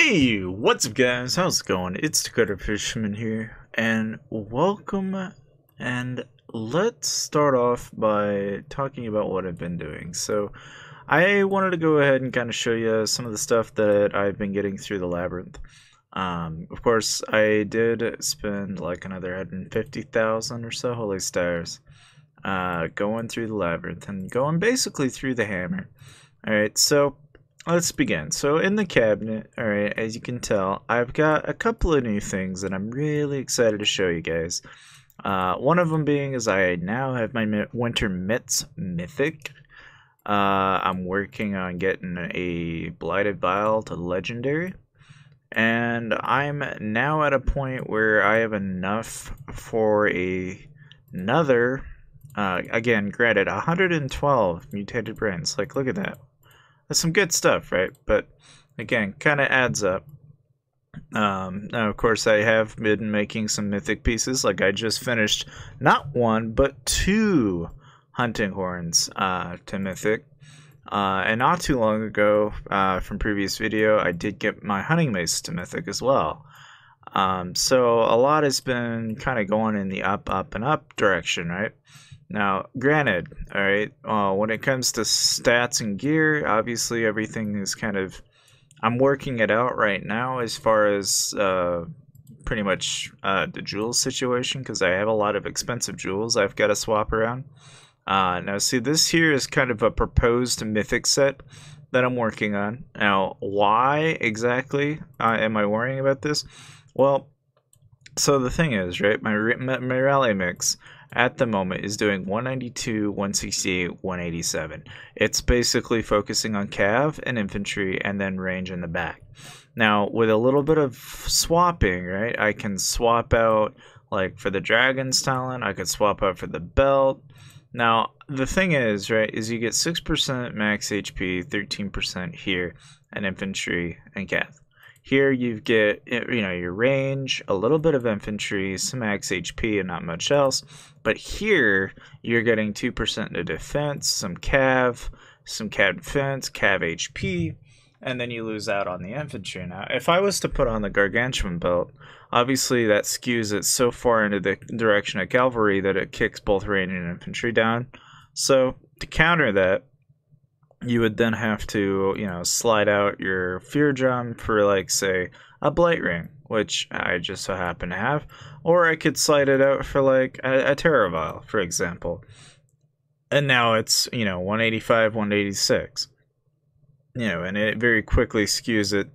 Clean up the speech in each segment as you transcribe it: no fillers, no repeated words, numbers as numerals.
Hey, what's up guys? How's it going? It's Dakota Fisherman here, and welcome, and let's start off by talking about what I've been doing. So, I wanted to go ahead and kind of show you some of the stuff that I've been getting through the labyrinth. Of course, I did spend like another 150,000 or so holy stars going through the labyrinth and going basically through the hammer. Alright, so let's begin. So in the cabinet, alright, as you can tell, I've got a couple of new things that I'm really excited to show you guys. One of them being is I now have my Winter Mitts Mythic. I'm working on getting a Blighted Vial to Legendary. And I'm now at a point where I have enough for another, again, granted, 112 mutated brains. Like, look at that. That's some good stuff, right? But again, kind of adds up. Now, of course, I have been making some mythic pieces. Like I just finished not one, but two hunting horns to mythic. And not too long ago, from previous video, I did get my hunting mace to mythic as well. So a lot has been kind of going in the up, and up direction, right? Now, granted, alright, when it comes to stats and gear, obviously everything is kind of, I'm working it out right now as far as pretty much the jewels situation, because I have a lot of expensive jewels I've got to swap around. Now, see, this here is kind of a proposed mythic set that I'm working on. Now, why exactly am I worrying about this? Well, so the thing is, right, my rally mix at the moment is doing 192, 168, 187. It's basically focusing on cav and infantry and then range in the back. Now, with a little bit of swapping, right, I can swap out, like, for the dragon's talent, I could swap out for the belt. Now, the thing is, right, is you get 6% max HP, 13% here, and infantry and cav. Here you get, you know, your range, a little bit of infantry, some max HP, and not much else. But here you're getting 2% to defense, some cav defense, cav HP, and then you lose out on the infantry. Now, if I was to put on the gargantuan belt, obviously that skews it so far into the direction of cavalry that it kicks both range and infantry down. So to counter that, you would then have to, you know, slide out your fear drum for, like, say, a blight ring, which I just so happen to have, or I could slide it out for, like, a terror vial, for example. And now it's, you know, 185, 186. You know, and it very quickly skews it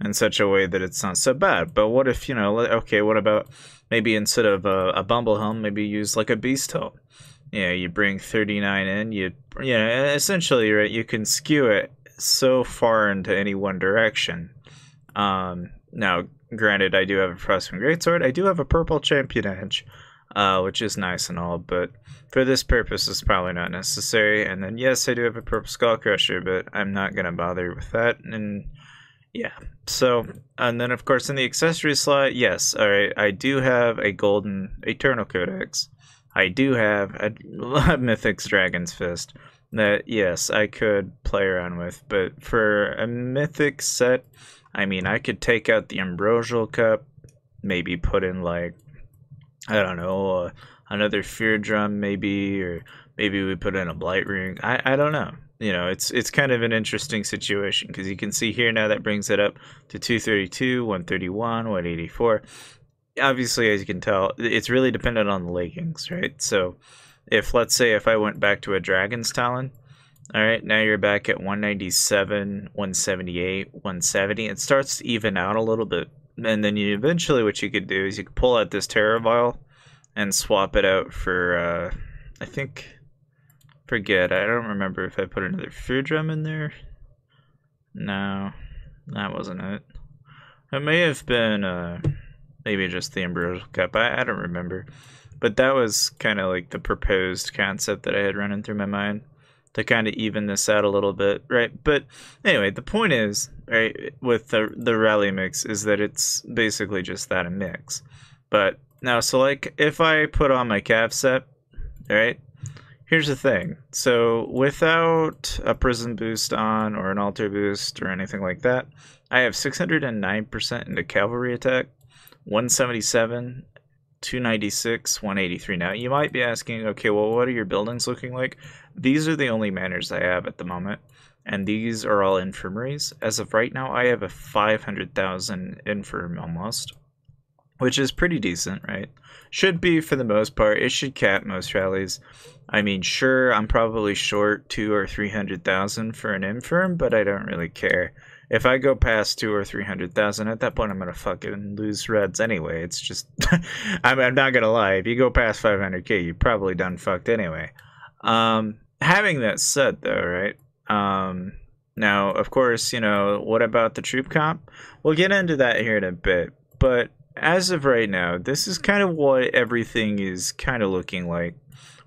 in such a way that it's not so bad. But what if, you know, okay, what about maybe instead of a bumble helm, maybe use like a beast helm? Yeah, you bring 39 in, you know, essentially, right, you can skew it so far into any one direction. Now, granted, I do have a Frostwind Greatsword, I do have a purple champion edge, which is nice and all, but for this purpose, it's probably not necessary. And then, yes, I do have a purple Skull Crusher, but I'm not going to bother with that, and yeah. So, and then, of course, in the accessory slot, yes, alright, I do have a golden Eternal Codex. I do have a Mythic's Dragon's Fist that, yes, I could play around with, but for a Mythic set, I mean, I could take out the Ambrosial Cup, maybe put in, like, I don't know, another Fear Drum, maybe, or maybe we put in a Blight Ring. I don't know. You know, it's kind of an interesting situation, because you can see here now that brings it up to 232, 131, 184. Obviously, as you can tell, it's really dependent on the leggings, right? So, if, let's say, if I went back to a Dragon's Talon, alright, now you're back at 197, 178, 170. It starts to even out a little bit. And then you eventually, what you could do is you could pull out this Terror Vial and swap it out for, I think, forget, I don't remember if I put another Fear Drum in there. No, that wasn't it. It may have been, maybe just the Ambrosial Cup, I don't remember. But that was kind of like the proposed concept that I had running through my mind to kind of even this out a little bit, right? But anyway, the point is, right, with the rally mix is that it's basically just that, a mix. But now, so like, if I put on my cav set, right, here's the thing. So without a prison boost on or an altar boost or anything like that, I have 609% into cavalry attack, 177, 296, 183. Now you might be asking, okay, well, what are your buildings looking like? These are the only manors I have at the moment, and these are all infirmaries. As of right now, I have a 500,000 infirm almost, which is pretty decent, right? Should be for the most part. It should cap most rallies. I mean, sure, I'm probably short 2 or 300,000 for an infirm, but I don't really care. If I go past 2 or 300,000, at that point I'm gonna fucking lose reds anyway. It's just, I'm not gonna lie. If you go past 500k, you're probably done fucked anyway. Having that said, though, right? Now, of course, you know, what about the troop comp? We'll get into that here in a bit, but as of right now, this is kind of what everything is kind of looking like,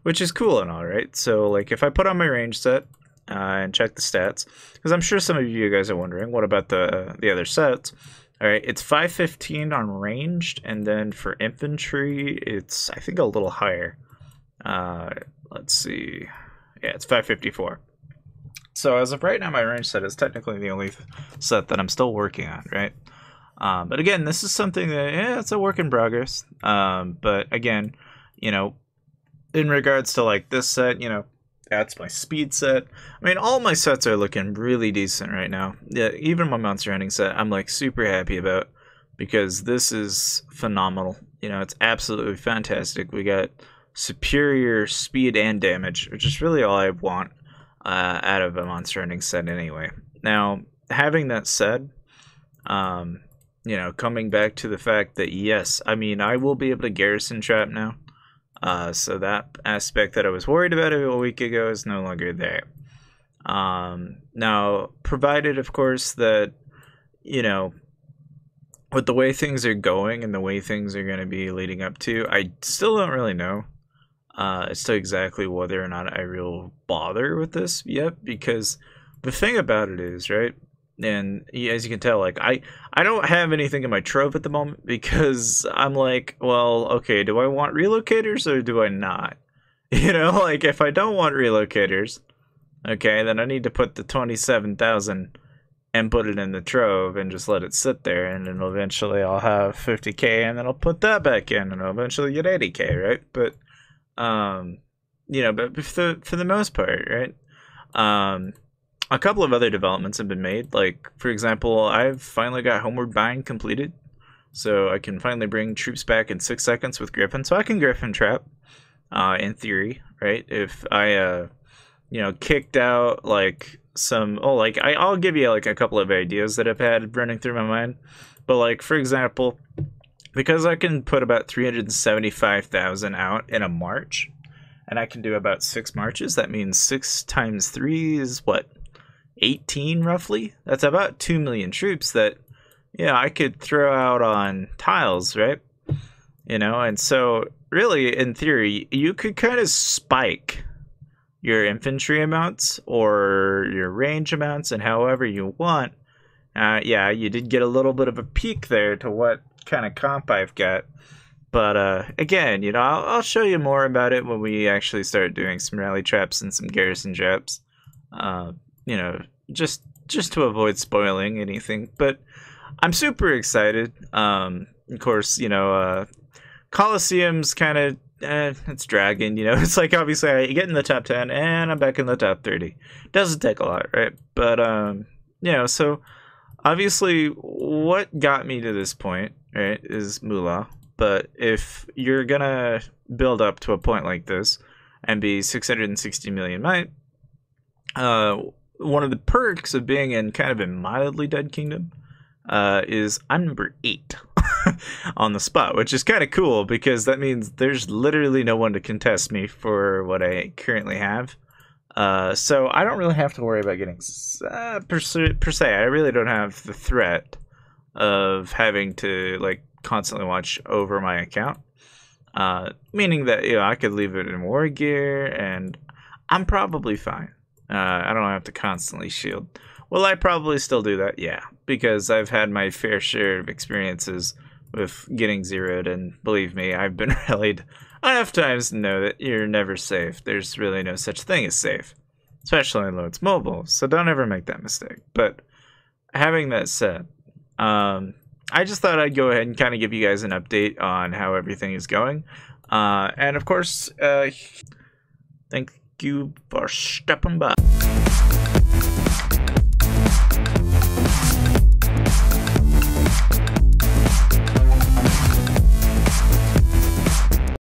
which is cool and all, right? So, like, if I put on my range set and check the stats, because I'm sure some of you guys are wondering, what about the other sets? All right, it's 515 on ranged, and then for infantry, it's, I think, a little higher. Let's see. Yeah, it's 554. So as of right now, my range set is technically the only set that I'm still working on, right? But again, this is something that, yeah, it's a work in progress. But again, you know, in regards to like this set, you know, that's my speed set. I mean, all my sets are looking really decent right now. Yeah, even my monster hunting set, I'm like super happy about, because this is phenomenal. You know, it's absolutely fantastic. We got superior speed and damage, which is really all I want out of a monster hunting set anyway. Now, having that said, you know, coming back to the fact that, yes, I mean, I will be able to garrison trap now. So that aspect that I was worried about a week ago is no longer there. Now, provided, of course, that, you know, with the way things are going and the way things are going to be leading up to, I still don't really know as to exactly whether or not I will bother with this yet, because the thing about it is, right, and as you can tell, like, I don't have anything in my trove at the moment, because I'm like, well, okay, do I want relocators or do I not? You know, like, if I don't want relocators, okay, then I need to put the 27,000 and put it in the trove and just let it sit there, and then eventually I'll have 50k, and then I'll put that back in, and I'll eventually get 80k, right? But, you know, but for the most part, right? A couple of other developments have been made. Like, for example, I've finally got Homeward Bind completed, so I can finally bring troops back in 6 seconds with Gryphon. So I can Gryphon trap, in theory, right? If I, you know, kicked out like some, oh, like I'll give you like a couple of ideas that I've had running through my mind. But like, for example, because I can put about 375,000 out in a march, and I can do about 6 marches, that means 6 times 3 is what? 18 roughly. That's about 2 million troops that, yeah, I could throw out on tiles, right? You know, and so really, in theory, you could kind of spike your infantry amounts or your range amounts and however you want. Yeah, you did get a little bit of a peek there to what kind of comp I've got. But again, you know, I'll show you more about it when we actually start doing some rally traps and some garrison traps. You know, just to avoid spoiling anything. But I'm super excited. Of course, you know, Colosseum's kind of, it's dragging, you know. It's like, obviously, I get in the top 10, and I'm back in the top 30. Doesn't take a lot, right? But, you know, so, obviously, what got me to this point, right, is Moolah. But if you're gonna build up to a point like this, and be 660 million might, one of the perks of being in kind of a mildly dead kingdom is I'm number 8 on the spot, which is kind of cool, because that means there's literally no one to contest me for what I currently have. So I don't really have to worry about getting per se. I really don't have the threat of having to like constantly watch over my account. Meaning that, you know, I could leave it in war gear and I'm probably fine. I don't have to constantly shield. Will I probably still do that? Yeah, because I've had my fair share of experiences with getting zeroed, and believe me, I've been rallied enough times to know that you're never safe. There's really no such thing as safe, especially on Loads Mobile, so don't ever make that mistake. But having that said, I just thought I'd go ahead and kind of give you guys an update on how everything is going. And of course, thank you for stepping by.